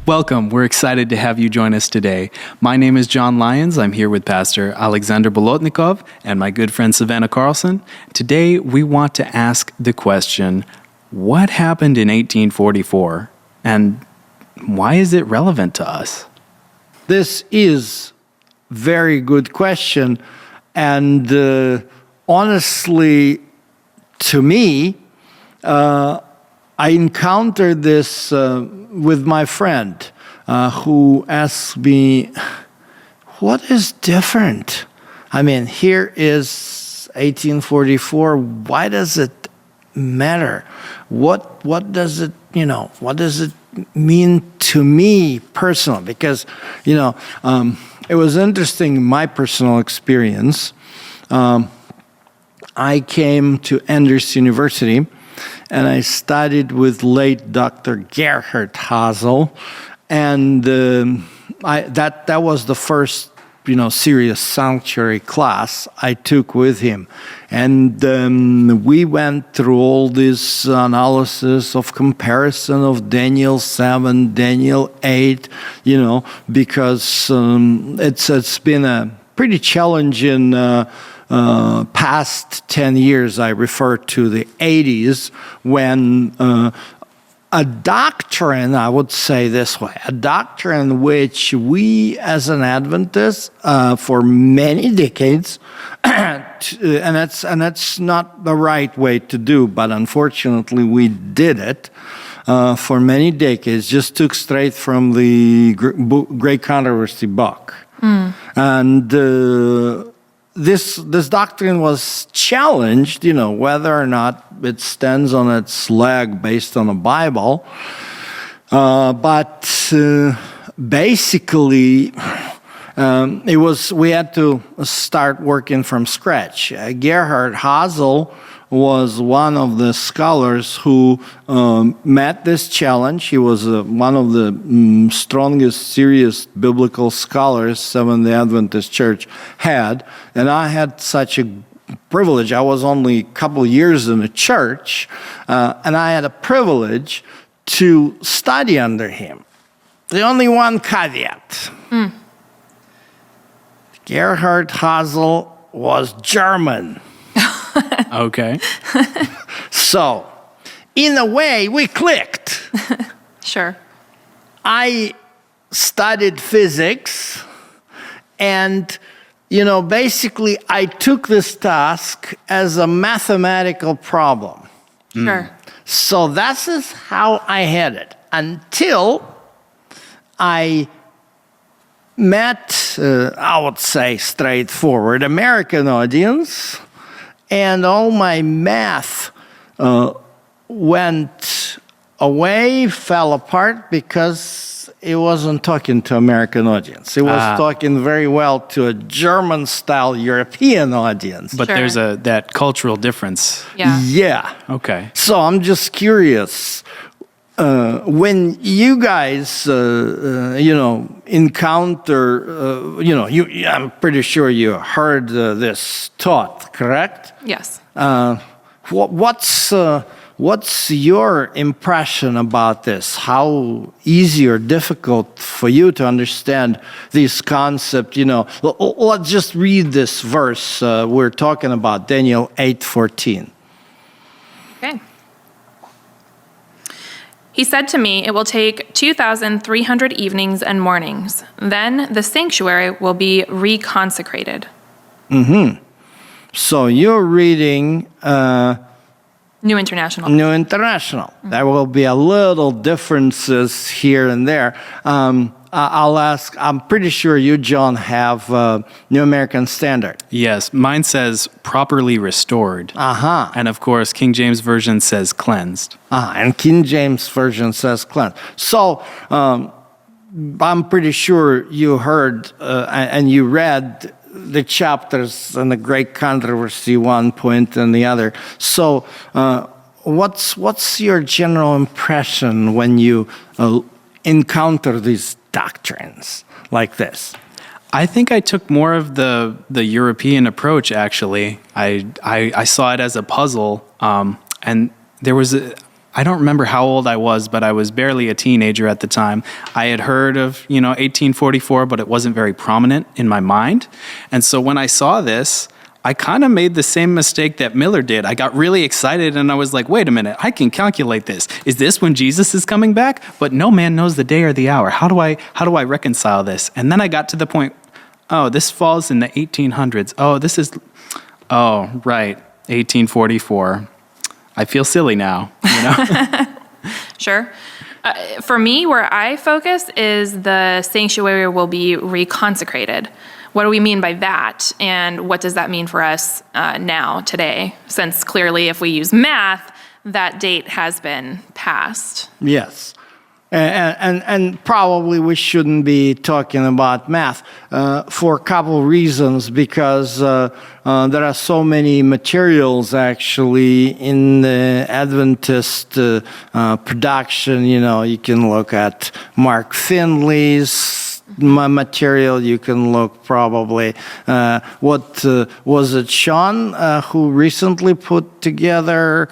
Welcome. We're excited to have you join us today. My name is John Lyons. I'm here with Pastor Alexander Bolotnikov and my good friend Savannah Carlson. Today, we want to ask the question, what happened in 1844 and why is it relevant to us? This is a very good question. And honestly, to me, I encountered this with my friend who asked me, what is different? I mean, here is 1844. Why does it matter? What does it, what does it mean to me personally? Because, it was interesting, my personal experience. I came to Andrews University, and I studied with late Dr. Gerhard Hasel, and that was the first, serious sanctuary class I took with him. And we went through all this analysis of comparison of Daniel 7, Daniel 8, because it's been a pretty challenging past 10 years. I refer to the 80s when a doctrine, I would say this way, a doctrine which we as an Adventist for many decades, and that's not the right way to do, but unfortunately we did it for many decades, just took straight from the Great Controversy book. And this doctrine was challenged, whether or not it stands on its leg based on the Bible. But basically, we had to start working from scratch. Gerhard Hasel was one of the scholars who met this challenge. He was one of the strongest, serious biblical scholars Seventh-day Adventist Church had. And I had such a privilege. I was only a couple years in the church, and I had a privilege to study under him. The only one caveat. Gerhard Hasel was German. Okay. So, in a way, we clicked. Sure. I studied physics, and, basically, I took this task as a mathematical problem. Sure. So that is how I had it until I met, I would say, straightforward American audience. And all my math went away, fell apart, because it wasn't talking to American audience. It was talking very well to a German-style European audience. But Sure. there's that cultural difference. Yeah. Yeah. Okay. So I'm just curious, when you guys, encounter, I'm pretty sure you heard this taught, correct? Yes. What's your impression about this? How easy or difficult for you to understand this concept? Let's just read this verse we're talking about, Daniel 8:14. Okay. He said to me, it will take 2,300 evenings and mornings. Then the sanctuary will be reconsecrated. So you're reading New International. New International. There will be a little differences here and there. I'll ask, I'm pretty sure you, John, have New American Standard. Yes, mine says properly restored. And of course, King James Version says cleansed. And King James Version says cleansed. So I'm pretty sure you heard and you read the chapters and the Great Controversy, one point and the other. So what's your general impression when you encounter these doctrines like this? I think I took more of the European approach, actually. I saw it as a puzzle, and there was I don't remember how old I was, but I was barely a teenager at the time. I had heard of, 1844, but it wasn't very prominent in my mind. And so when I saw this, I kind of made the same mistake that Miller did. I got really excited and I was like, wait a minute, I can calculate this. Is this when Jesus is coming back? But no man knows the day or the hour. How do I reconcile this? And then I got to the point, oh, this falls in the 1800s. Oh, right, 1844. I feel silly now, Sure. For me, where I focus is the sanctuary will be reconsecrated. What do we mean by that? And what does that mean for us now, today? Since clearly, if we use math, that date has been passed. Yes. And probably we shouldn't be talking about math for a couple of reasons, because there are so many materials actually in the Adventist production. You can look at Mark Finley's material. You can look probably, was it Sean who recently put together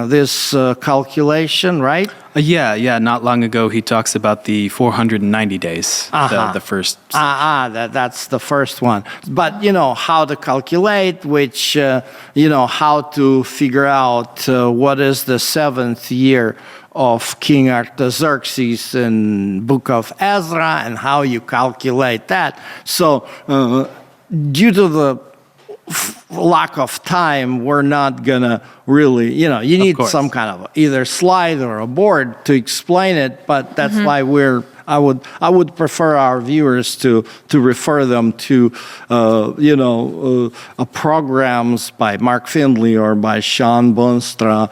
this calculation, right? Yeah. Not long ago, he talks about the 490 days, the first. That's the first one. But, how to calculate, which, how to figure out what is the seventh year of King Artaxerxes in Book of Ezra, and how you calculate that. So, due to the lack of time, we're not gonna really, you need some kind of either slide or a board to explain it. But that's why I would prefer our viewers to refer them to programs by Mark Finley or by Sean Bonstra,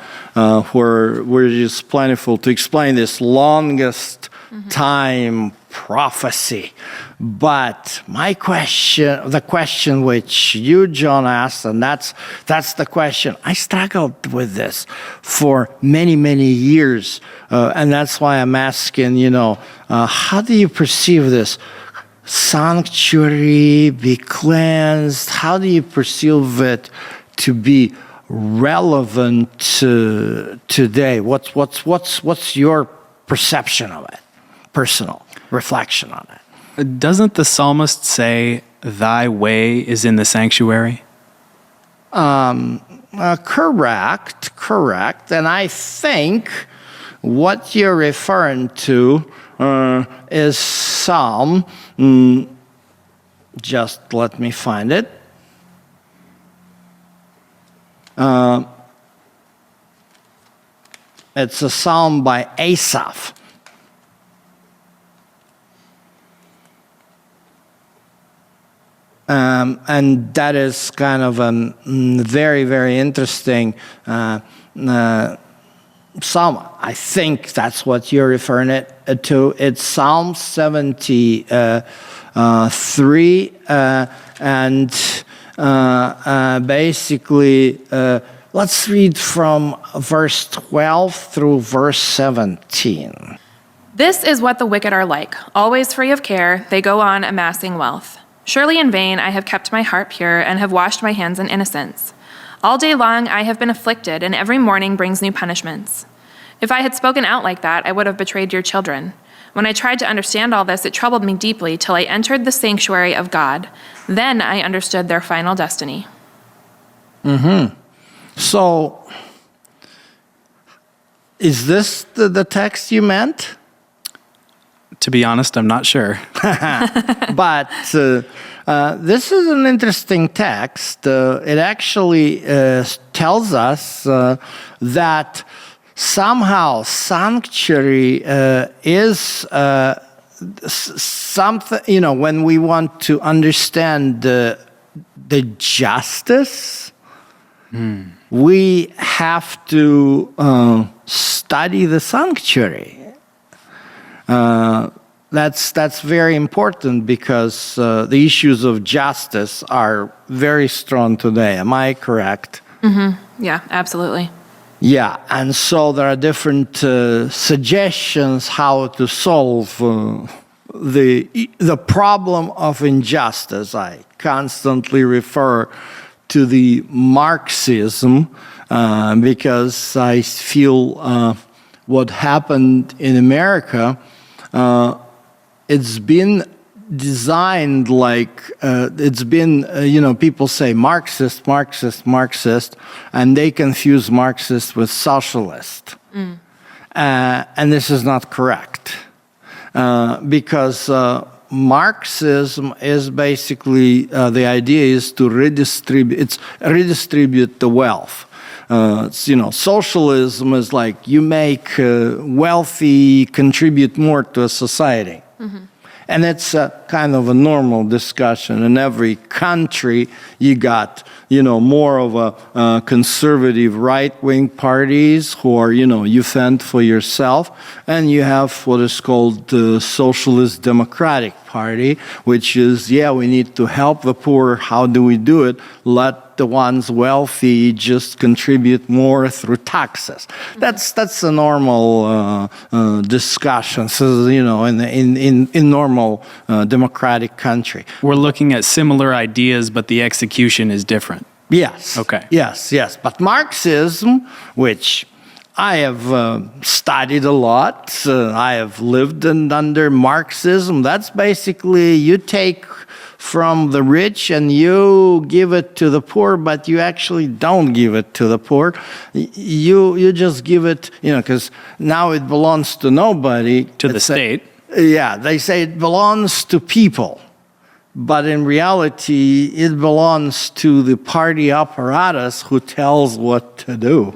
where it is plentiful to explain this longest time prophecy. But my question, the question which you, John, asked, and that's the question. I struggled with this for many, many years, and that's why I'm asking, how do you perceive this? Sanctuary, be cleansed. How do you perceive it to be relevant to today? What's your perception of it? Personal reflection on it. Doesn't the psalmist say, "Thy way is in the sanctuary"? Correct. And I think what you're referring to is Psalm. Just let me find it. It's a psalm by Asaph. And that is kind of a very, very interesting psalm. I think that's what you're referring to. It's Psalm 73, and basically, let's read from verse 12 through verse 17. This is what the wicked are like. Always free of care, they go on amassing wealth. Surely in vain I have kept my heart pure and have washed my hands in innocence. All day long I have been afflicted, and every morning brings new punishments. If I had spoken out like that, I would have betrayed your children. When I tried to understand all this, it troubled me deeply till I entered the sanctuary of God. Then I understood their final destiny. So, is this the text you meant? To be honest, I'm not sure. But this is an interesting text. It actually tells us that somehow sanctuary is something, when we want to understand the justice, we have to study the sanctuary. That's very important, because the issues of justice are very strong today. Am I correct? Yeah, absolutely. Yeah, and so there are different suggestions how to solve the problem of injustice. I constantly refer to the Marxism because I feel what happened in America, it's been designed like it's been, people say Marxist, and they confuse Marxist with socialist. And this is not correct. Because Marxism is basically, the idea is to redistribute the wealth. Socialism is like you make wealthy contribute more to a society. And it's kind of a normal discussion. In every country, you got, more of a conservative right-wing parties who are, you fend for yourself. And you have what is called the Socialist Democratic Party, which is, we need to help the poor. How do we do it? Let the ones wealthy just contribute more through taxes. That's a normal discussion. So, in normal democratic country. We're looking at similar ideas, but the execution is different. Yes. Okay. Yes. But Marxism, which I have studied a lot, I have lived under Marxism. That's basically you take from the rich and you give it to the poor, but you actually don't give it to the poor. You just give it, because now it belongs to nobody. To the state. They say it belongs to people. But in reality, it belongs to the party apparatus who tells what to do.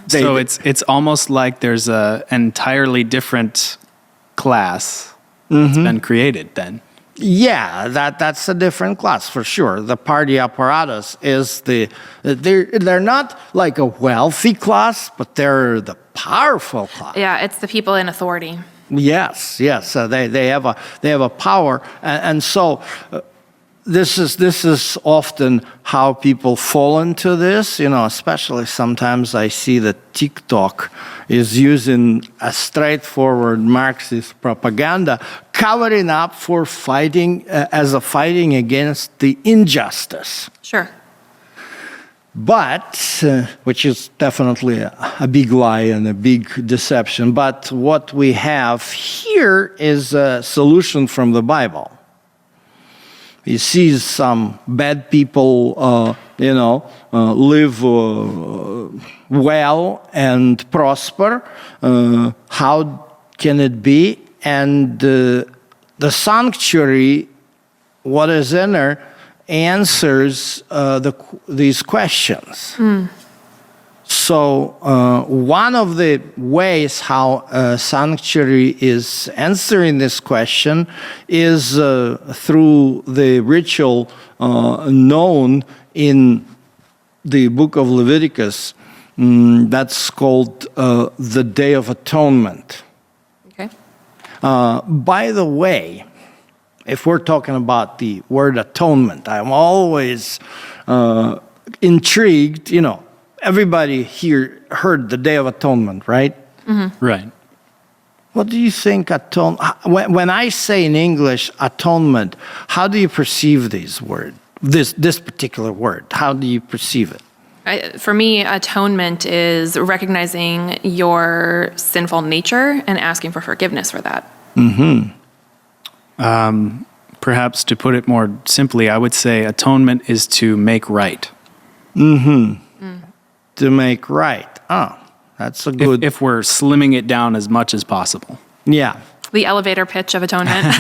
So it's almost like there's an entirely different class that's been created then. Yeah, that's a different class for sure. The party apparatus is they're not like a wealthy class, but they're the powerful class. Yeah, it's the people in authority. Yes. They have a power, and so this is often how people fall into this. Especially sometimes I see that TikTok is using a straightforward Marxist propaganda, covering up for fighting against the injustice. Sure. But, which is definitely a big lie and a big deception, but what we have here is a solution from the Bible. He sees some bad people, live well and prosper. How can it be? And the sanctuary, what is in there, answers these questions. So one of the ways how sanctuary is answering this question is through the ritual known in the book of Leviticus. That's called the Day of Atonement. Okay. By the way, if we're talking about the word atonement, I'm always intrigued. Everybody here heard the Day of Atonement, right? Right. What do you think when I say in English atonement, how do you perceive this particular word? How do you perceive it? For me, atonement is recognizing your sinful nature and asking for forgiveness for that. Perhaps to put it more simply, I would say atonement is to make right. To make right. Oh, that's a good... If we're slimming it down as much as possible. Yeah. The elevator pitch of atonement.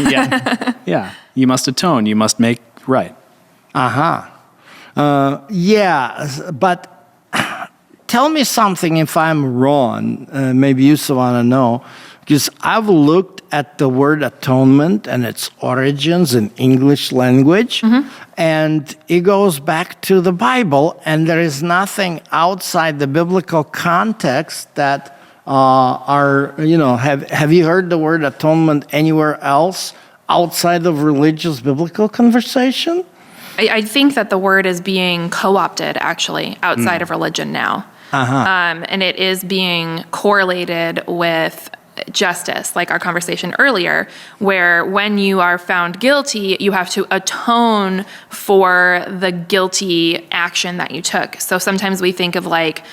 Yeah. You must atone. You must make right. But tell me something if I'm wrong. Maybe you want to know. Because I've looked at the word atonement and its origins in English language, and it goes back to the Bible, and there is nothing outside the biblical context that have you heard the word atonement anywhere else outside of religious biblical conversation? I think that the word is being co-opted, actually, outside of religion now. And it is being correlated with justice, like our conversation earlier, where when you are found guilty, you have to atone for the guilty action that you took. So sometimes we think of like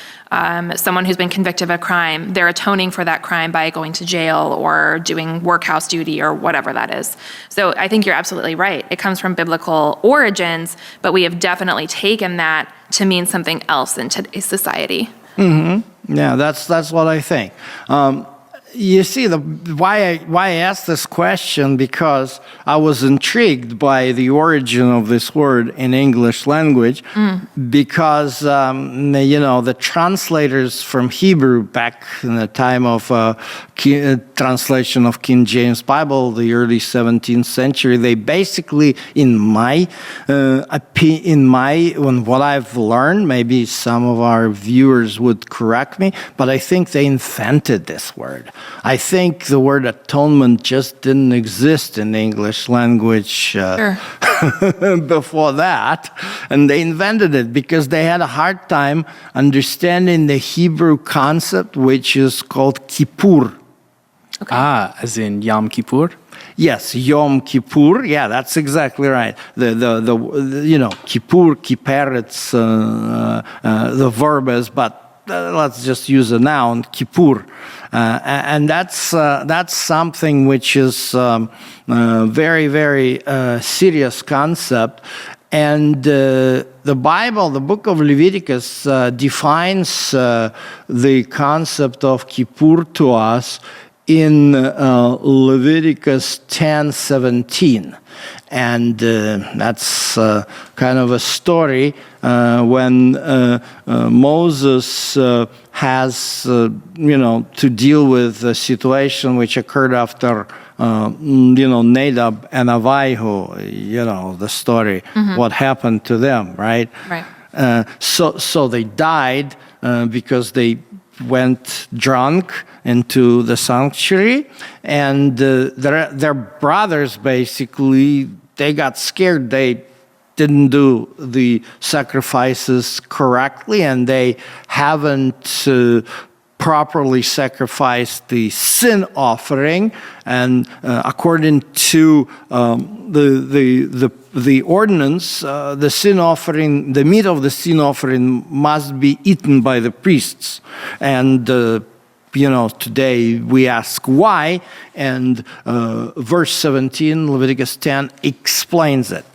someone who's been convicted of a crime, they're atoning for that crime by going to jail or doing workhouse duty or whatever that is. So I think you're absolutely right. It comes from biblical origins, but we have definitely taken that to mean something else in today's society. Yeah, that's what I think. You see, why I asked this question, because I was intrigued by the origin of this word in English language, because the translators from Hebrew back in the time of translation of King James Bible, the early 17th century, they basically, in what I've learned, maybe some of our viewers would correct me, but I think they invented this word. I think the word atonement just didn't exist in the English language before that. And they invented it because they had a hard time understanding the Hebrew concept, which is called Kippur. Okay. As in Yom Kippur? Yes, Yom Kippur. Yeah, that's exactly right. The Kippur, Kippur, it's the verb is, but let's just use a noun, Kippur. And that's something which is very, very serious concept. And the Bible, the book of Leviticus, defines the concept of Kippur to us in Leviticus 10:17. And that's kind of a story when Moses has, to deal with a situation which occurred after, Nadab and Abihu, the story, what happened to them, right? Right. So they died because they went drunk into the sanctuary, and their brothers basically, they got scared. They didn't do the sacrifices correctly, and they haven't properly sacrificed the sin offering. And according to the ordinance, the sin offering, the meat of the sin offering must be eaten by the priests. And today we ask why, and verse 17, Leviticus 10, explains it.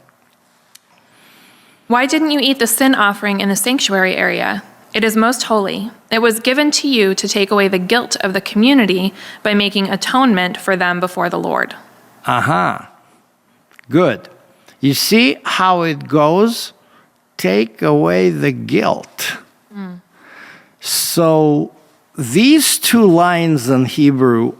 Why didn't you eat the sin offering in the sanctuary area? It is most holy. It was given to you to take away the guilt of the community by making atonement for them before the Lord. Good. You see how it goes? Take away the guilt. So these two lines in Hebrew,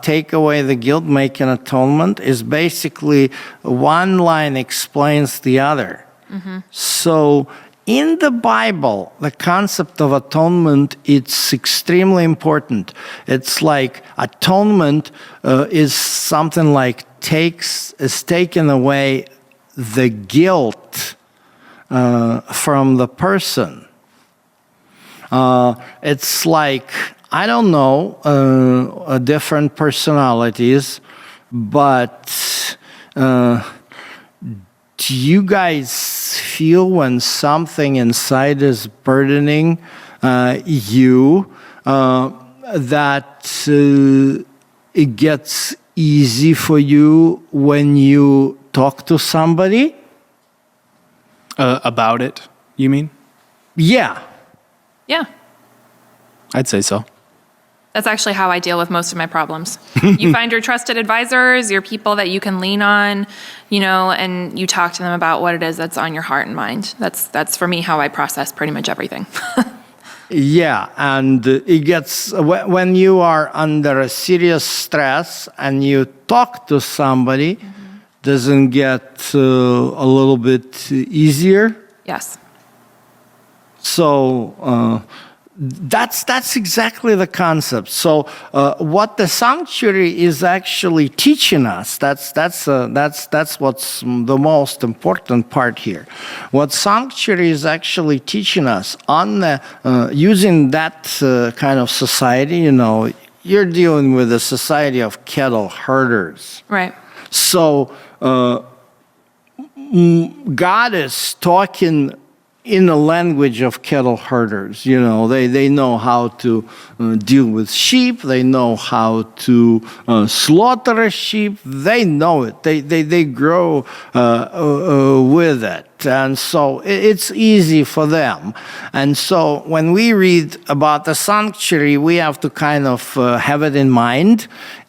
take away the guilt, make an atonement, is basically one line explains the other. So in the Bible, the concept of atonement, it's extremely important. It's like atonement is something like is taken away the guilt from the person. It's like, I don't know, different personalities, but do you guys feel when something inside is burdening you, that it gets easy for you when you talk to somebody? About it, you mean? Yeah. Yeah. I'd say so. That's actually how I deal with most of my problems. You find your trusted advisors, your people that you can lean on, and you talk to them about what it is that's on your heart and mind. That's for me how I process pretty much everything. Yeah, and it gets, when you are under a serious stress and you talk to somebody, doesn't get a little bit easier? Yes. So that's exactly the concept. So what the sanctuary is actually teaching us, that's what's the most important part here. What sanctuary is actually teaching us on the using that kind of society, you're dealing with a society of cattle herders. Right. So God is talking in the language of cattle herders. You know, they know how to deal with sheep. They know how to slaughter a sheep. They know it. They grow with it. And so it's easy for them. And so when we read about the sanctuary, we have to kind of have it in mind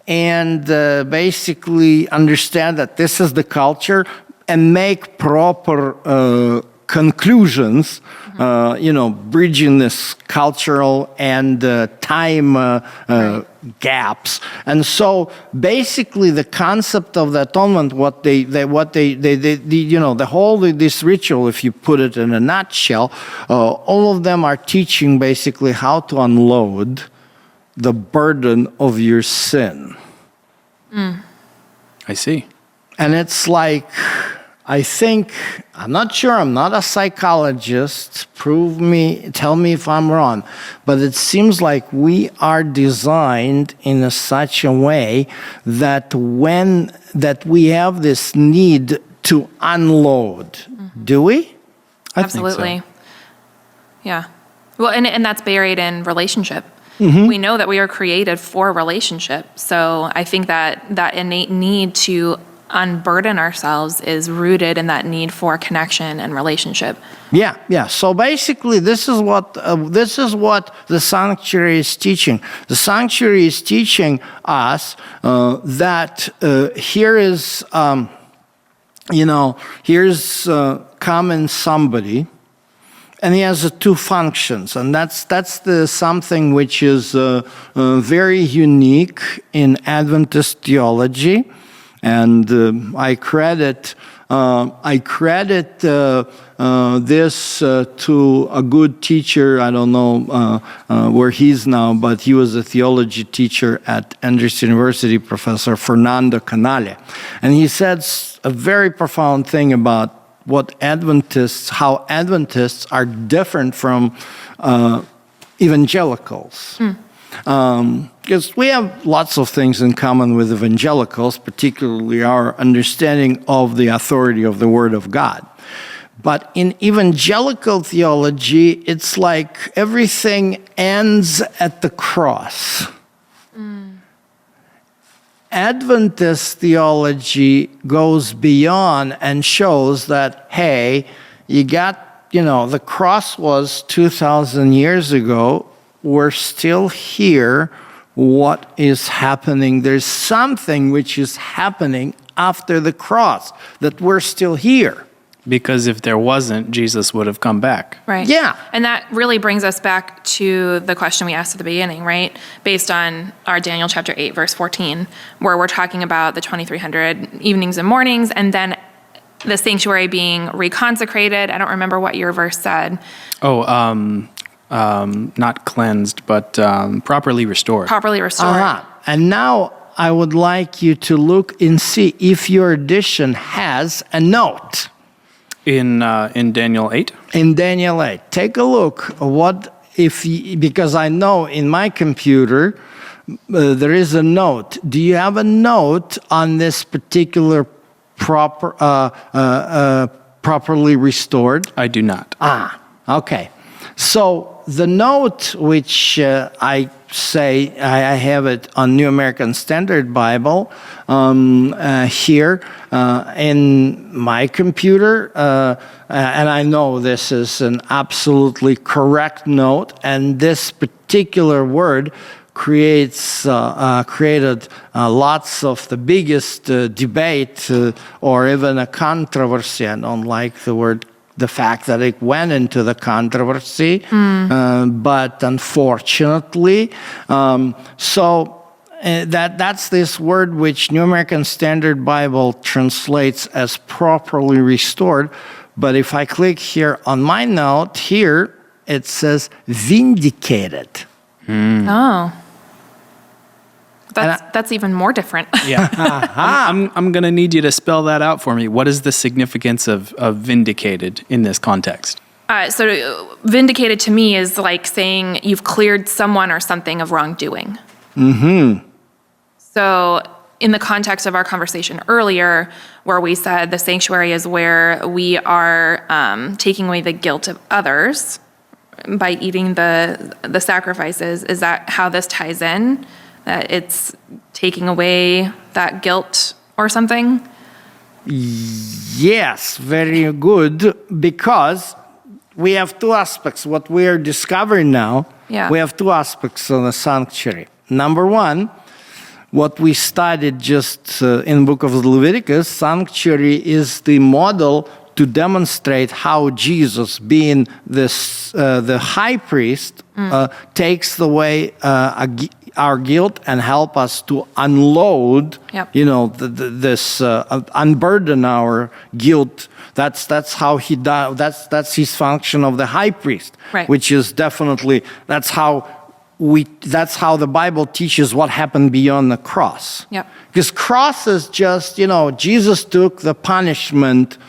and basically understand that this is the culture and make proper conclusions, bridging this cultural and time gaps. And so basically the concept of the atonement, this ritual, if you put it in a nutshell, all of them are teaching basically how to unload the burden of your sin. I see. And it's like, I'm not sure, I'm not a psychologist, tell me if I'm wrong, but it seems like we are designed in such a way that we have this need to unload. Do we? Absolutely. think so. Yeah. Well, and that's buried in relationship. We know that we are created for relationship. So I think that innate need to unburden ourselves is rooted in that need for connection and relationship. Yeah. So basically, this is what the sanctuary is teaching. The sanctuary is teaching us that here is, here's common somebody. And he has two functions, and that's something which is very unique in Adventist theology, and I credit this to a good teacher. I don't know where he's now, but he was a theology teacher at Andrews University, Professor Fernando Canale, and he said a very profound thing about how Adventists are different from evangelicals. Because we have lots of things in common with evangelicals, particularly our understanding of the authority of the Word of God. But in evangelical theology, it's like everything ends at the cross. Adventist theology goes beyond and shows that, hey, the cross was 2,000 years ago. We're still here. What is happening? There's something which is happening after the cross, that we're still here. Because if there wasn't, Jesus would have come back. Right. Yeah. And that really brings us back to the question we asked at the beginning, right? Based on our Daniel chapter 8, verse 14, where we're talking about the 2,300 evenings and mornings, and then the sanctuary being reconsecrated. I don't remember what your verse said. Not cleansed, but properly restored. Properly restored. And now I would like you to look and see if your edition has a note. In Daniel 8? In Daniel 8. Take a look. Because I know in my computer there is a note. Do you have a note on this particular properly restored? I do not. Okay. So the note which I say, I have it on New American Standard Bible here in my computer, and I know this is an absolutely correct note, and this particular word created lots of the biggest debate or even a controversy. I don't like the fact that it went into the controversy, but unfortunately, that's this word which New American Standard Bible translates as properly restored. But if I click here on my note here, it says vindicated. Oh. That's even more different. Yeah. I'm going to need you to spell that out for me. What is the significance of vindicated in this context? So vindicated to me is like saying you've cleared someone or something of wrongdoing. So in the context of our conversation earlier, where we said the sanctuary is where we are taking away the guilt of others by eating the sacrifices, is that how this ties in? That it's taking away that guilt or something? Yes, very good, because we have two aspects. What we are discovering now, we have two aspects of the sanctuary. Number one, what we studied just in the book of Leviticus, sanctuary is the model to demonstrate how Jesus, being the high priest, takes away our guilt and help us to unload, this unburden our guilt. That's how he does. That's his function of the high priest, which is definitely that's how the Bible teaches what happened beyond the cross. Because cross is just Jesus took the punishment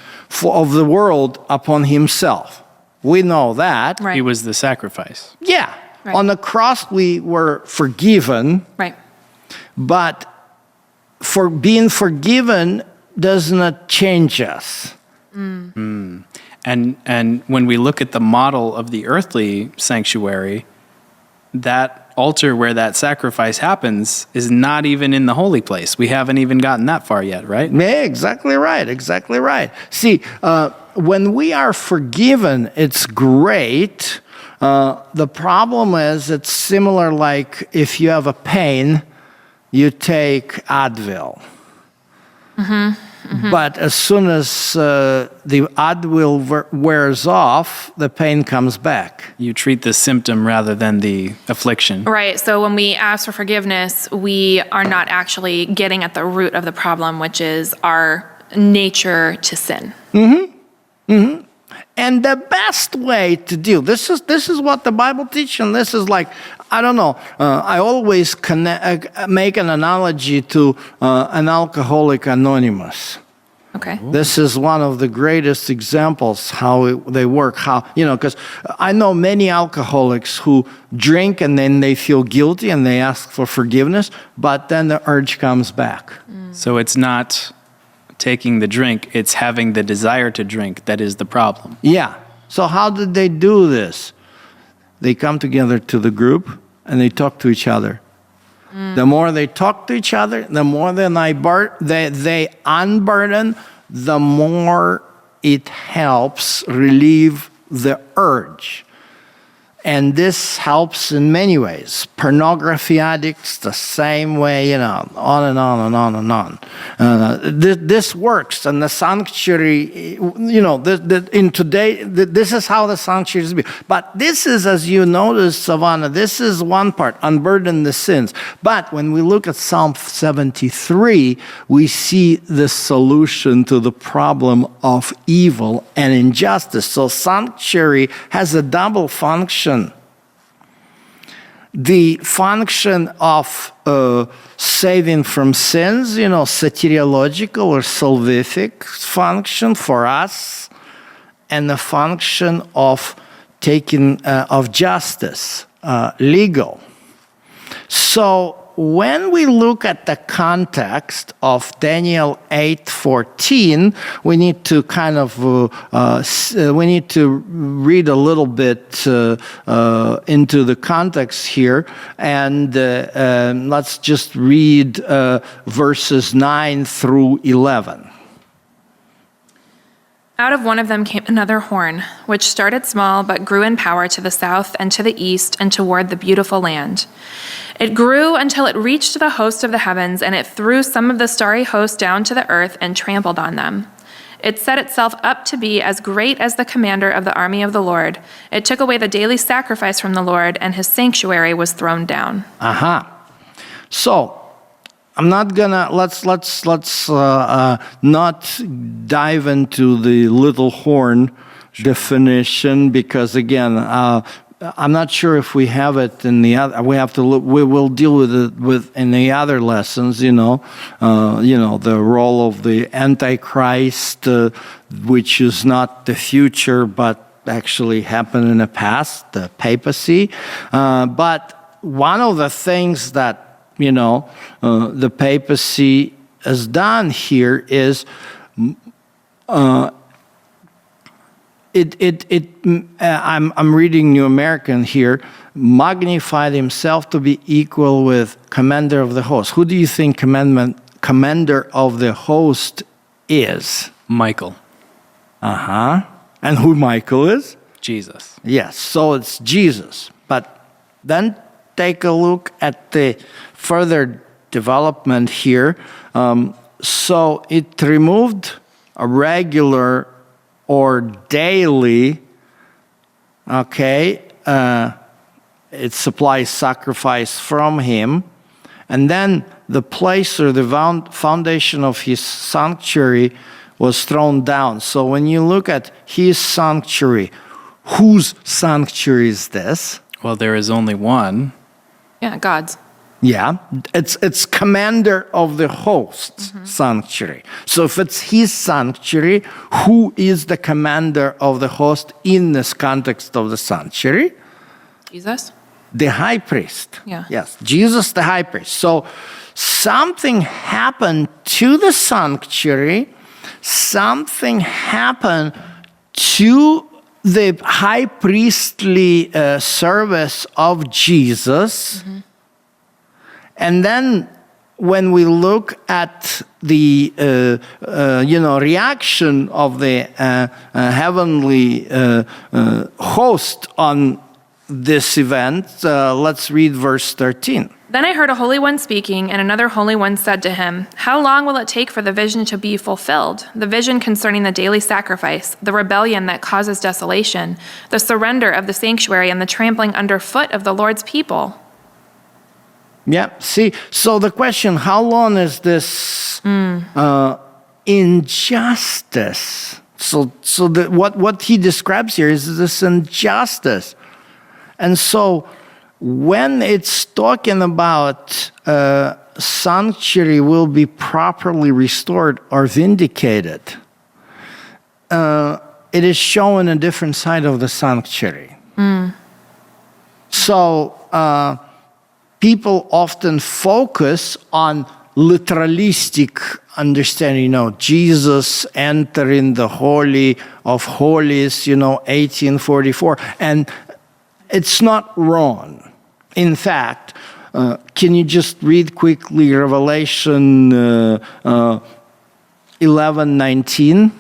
of the world upon himself. We know that. He was the sacrifice. Yeah. On the cross, we were forgiven. But for being forgiven does not change us. And when we look at the model of the earthly sanctuary, that altar where that sacrifice happens is not even in the holy place. We haven't even gotten that far yet, right? Yeah, exactly right. See, when we are forgiven, it's great. The problem is it's similar like if you have a pain, you take Advil. But as soon as the Advil wears off, the pain comes back. You treat the symptom rather than the affliction. Right. So when we ask for forgiveness, we are not actually getting at the root of the problem, which is our nature to sin. And the best way to deal, this is what the Bible teaches, and this is like, I don't know, I always make an analogy to an Alcoholic Anonymous. Okay. This is one of the greatest examples how they work, because I know many alcoholics who drink and then they feel guilty and they ask for forgiveness, but then the urge comes back. So it's not taking the drink, it's having the desire to drink that is the problem. Yeah. So how did they do this? They come together to the group and they talk to each other. The more they talk to each other, the more they unburden, the more it helps relieve the urge. And this helps in many ways. Pornography addicts, the same way, on and on and on and on. This works, and the sanctuary, in today, this is how the sanctuary is built. But this is, as you notice, Savannah, this is one part, unburden the sins. But when we look at Psalm 73, we see the solution to the problem of evil and injustice. So sanctuary has a double function. The function of saving from sins, soteriological or salvific function for us, and the function of taking of justice, legal. So when we look at the context of Daniel 8:14, we need to kind of we need to read a little bit into the context here, and let's just read verses 9 through 11. Out of one of them came another horn, which started small but grew in power to the south and to the east and toward the beautiful land. It grew until it reached the host of the heavens, and it threw some of the starry host down to the earth and trampled on them. It set itself up to be as great as the commander of the army of the Lord. It took away the daily sacrifice from the Lord, and his sanctuary was thrown down. So I'm not gonna let's not dive into the little horn definition, because again, I'm not sure if we have it in the other. We have to look. We will deal with it in the other lessons. The role of the Antichrist, which is not the future, but actually happened in the past, the papacy. But one of the things that the papacy has done here is I'm reading New American here, magnified himself to be equal with commander of the host. Who do you think commander of the host is? Michael. And who Michael is? Jesus. Yes, so it's Jesus. But then take a look at the further development here. So it removed a regular or daily, it supplies sacrifice from him. And then the place or the foundation of his sanctuary was thrown down. So when you look at his sanctuary, whose sanctuary is this? Well, there is only one. Yeah, God's. Yeah, it's commander of the host's sanctuary. So if it's his sanctuary, who is the commander of the host in this context of the sanctuary? Jesus? The high priest. Yeah. Yes, Jesus the high priest. So something happened to the sanctuary, something happened to the high priestly service of Jesus. And then when we look at the reaction of the heavenly host on this event, let's read verse 13. Then I heard a holy one speaking, and another holy one said to him, "How long will it take for the vision to be fulfilled? The vision concerning the daily sacrifice, the rebellion that causes desolation, the surrender of the sanctuary, and the trampling underfoot of the Lord's people." Yeah, see, so the question, how long is this injustice? So what he describes here is this injustice. And so when it's talking about sanctuary will be properly restored or vindicated, it is showing a different side of the sanctuary. So people often focus on literalistic understanding, Jesus entering the Holy of Holies, 1844. And it's not wrong. In fact, can you just read quickly Revelation 11:19?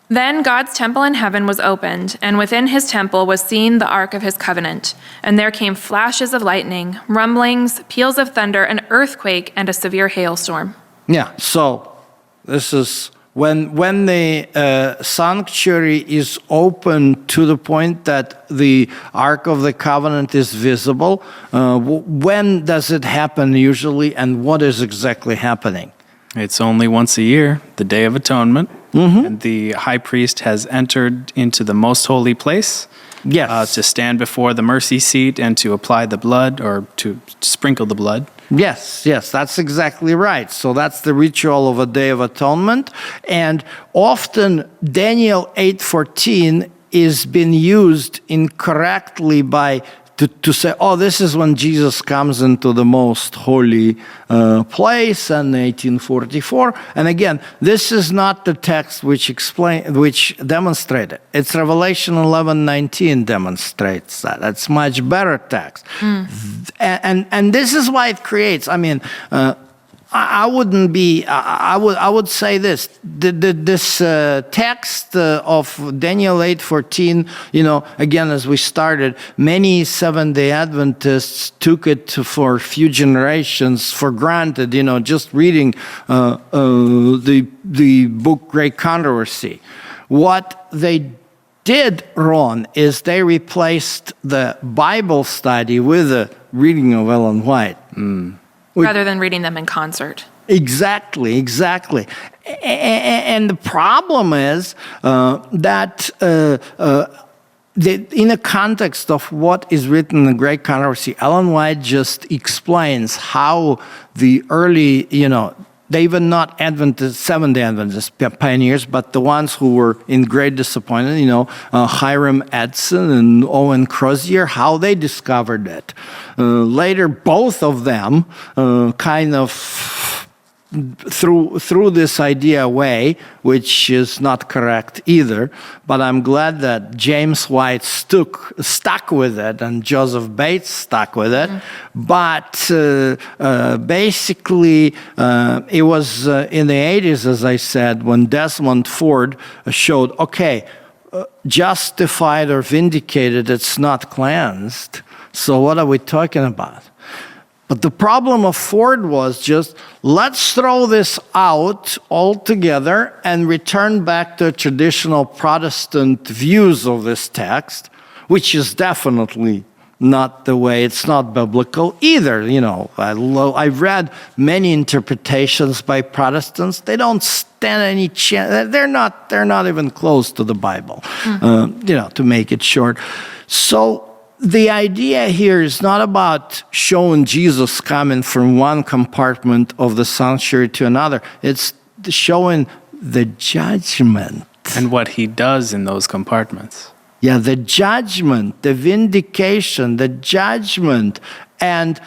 Then God's temple in heaven was opened, and within his temple was seen the ark of his covenant. And there came flashes of lightning, rumblings, peals of thunder, an earthquake, and a severe hailstorm. Yeah, so this is when the sanctuary is open to the point that the ark of the covenant is visible. When does it happen usually, and what is exactly happening? It's only once a year, the Day of Atonement, and the high priest has entered into the most holy place to stand before the mercy seat and to apply the blood or to sprinkle the blood. Yes, that's exactly right. So that's the ritual of a Day of Atonement. And often Daniel 8:14 is been used incorrectly to say, this is when Jesus comes into the most holy place in 1844. And again, this is not the text which demonstrated. It's Revelation 11:19 demonstrates that. That's much better text. And this is why it creates, I would say this. This text of Daniel 8:14, again, as we started, many Seventh-day Adventists took it for a few generations for granted, just reading the book Great Controversy. What they did wrong is they replaced the Bible study with a reading of Ellen White. Rather than reading them in concert. Exactly. And the problem is that in the context of what is written in the Great Controversy, Ellen White just explains how the early, even not Adventist, Seventh-day Adventist pioneers, but the ones who were in great disappointment, Hiram Edson and Owen Crozier, how they discovered it. Later, both of them kind of threw this idea away, which is not correct either. But I'm glad that James White stuck with it, and Joseph Bates stuck with it. But basically, it was in the 80s, as I said, when Desmond Ford showed, justified or vindicated, it's not cleansed. So what are we talking about? But the problem of Ford was just, let's throw this out altogether and return back to traditional Protestant views of this text, which is definitely not the way. It's not biblical either. I've read many interpretations by Protestants. They don't stand any chance. They're not even close to the Bible, to make it short. So the idea here is not about showing Jesus coming from one compartment of the sanctuary to another. It's showing the judgment. And what he does in those compartments. Yeah, the judgment, the vindication, the judgment. And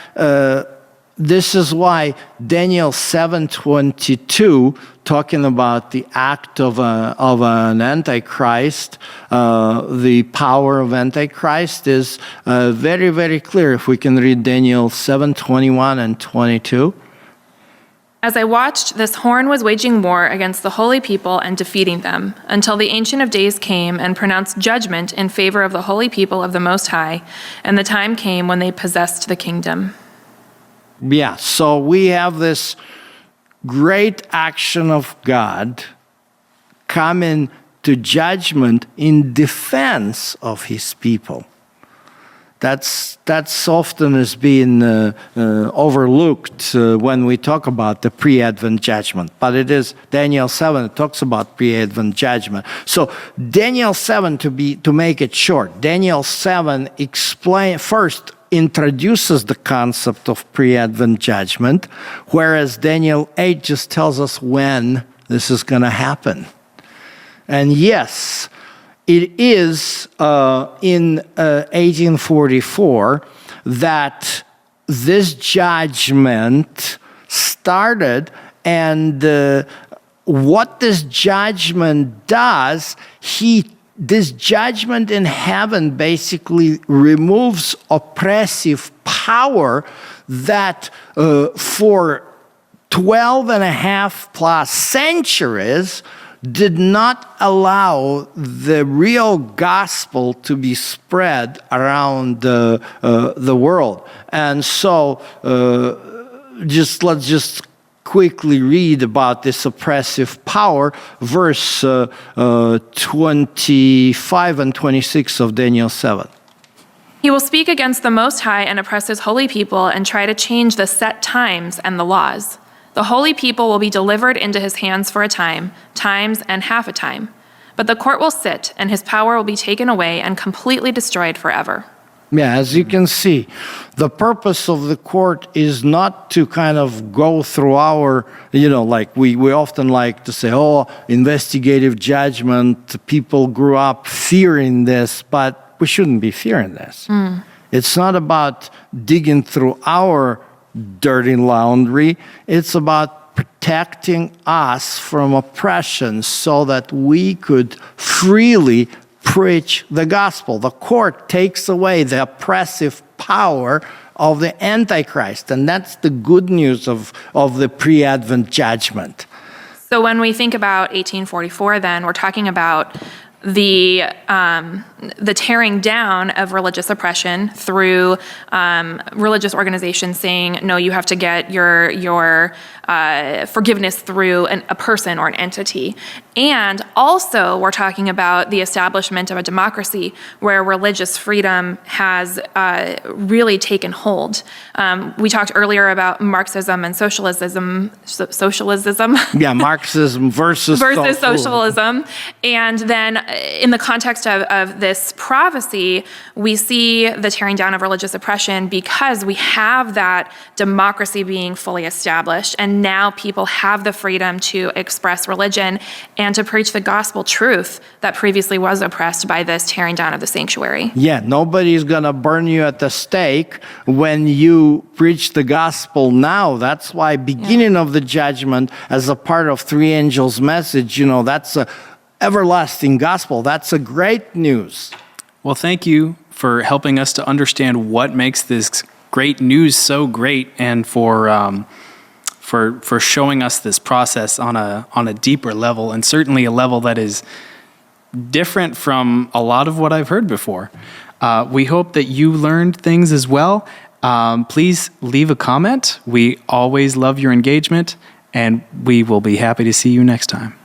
this is why Daniel 7:22, talking about the act of an antichrist, the power of antichrist, is very, very clear. If we can read Daniel 7:21 and 22. As I watched, this horn was waging war against the holy people and defeating them, until the Ancient of Days came and pronounced judgment in favor of the holy people of the Most High, and the time came when they possessed the kingdom. Yeah, so we have this great action of God coming to judgment in defense of his people. That's often is being overlooked when we talk about the pre-Advent judgment. But it is Daniel 7, it talks about pre-Advent judgment. So Daniel 7, to make it short, Daniel 7 first introduces the concept of pre-Advent judgment, whereas Daniel 8 just tells us when this is going to happen. And yes, it is in 1844 that this judgment started, and what this judgment does, this judgment in heaven basically removes oppressive power that for 12 and a half plus centuries did not allow the real gospel to be spread around the world. And so let's just quickly read about this oppressive power, verse 25 and 26 of Daniel 7. He will speak against the Most High and oppress his holy people and try to change the set times and the laws. The holy people will be delivered into his hands for a time, times and half a time. But the court will sit, and his power will be taken away and completely destroyed forever. Yeah, as you can see, the purpose of the court is not to kind of go through our, like we often like to say, investigative judgment, people grew up fearing this, but we shouldn't be fearing this. It's not about digging through our dirty laundry. It's about protecting us from oppression so that we could freely preach the gospel. The court takes away the oppressive power of the Antichrist, and that's the good news of the pre-Advent judgment. So when we think about 1844, then we're talking about the tearing down of religious oppression through religious organizations saying, no, you have to get your forgiveness through a person or an entity. And also we're talking about the establishment of a democracy where religious freedom has really taken hold. We talked earlier about Marxism and socialism. Yeah, Marxism versus socialism. And then in the context of this prophecy, we see the tearing down of religious oppression because we have that democracy being fully established, and now people have the freedom to express religion and to preach the gospel truth that previously was oppressed by this tearing down of the sanctuary. Yeah, nobody's going to burn you at the stake when you preach the gospel now. That's why beginning of the judgment as a part of three angels' message, that's a everlasting gospel. That's a great news. Well, thank you for helping us to understand what makes this great news so great, and for showing us this process on a deeper level, and certainly a level that is different from a lot of what I've heard before. We hope that you learned things as well. Please leave a comment. We always love your engagement, and we will be happy to see you next time.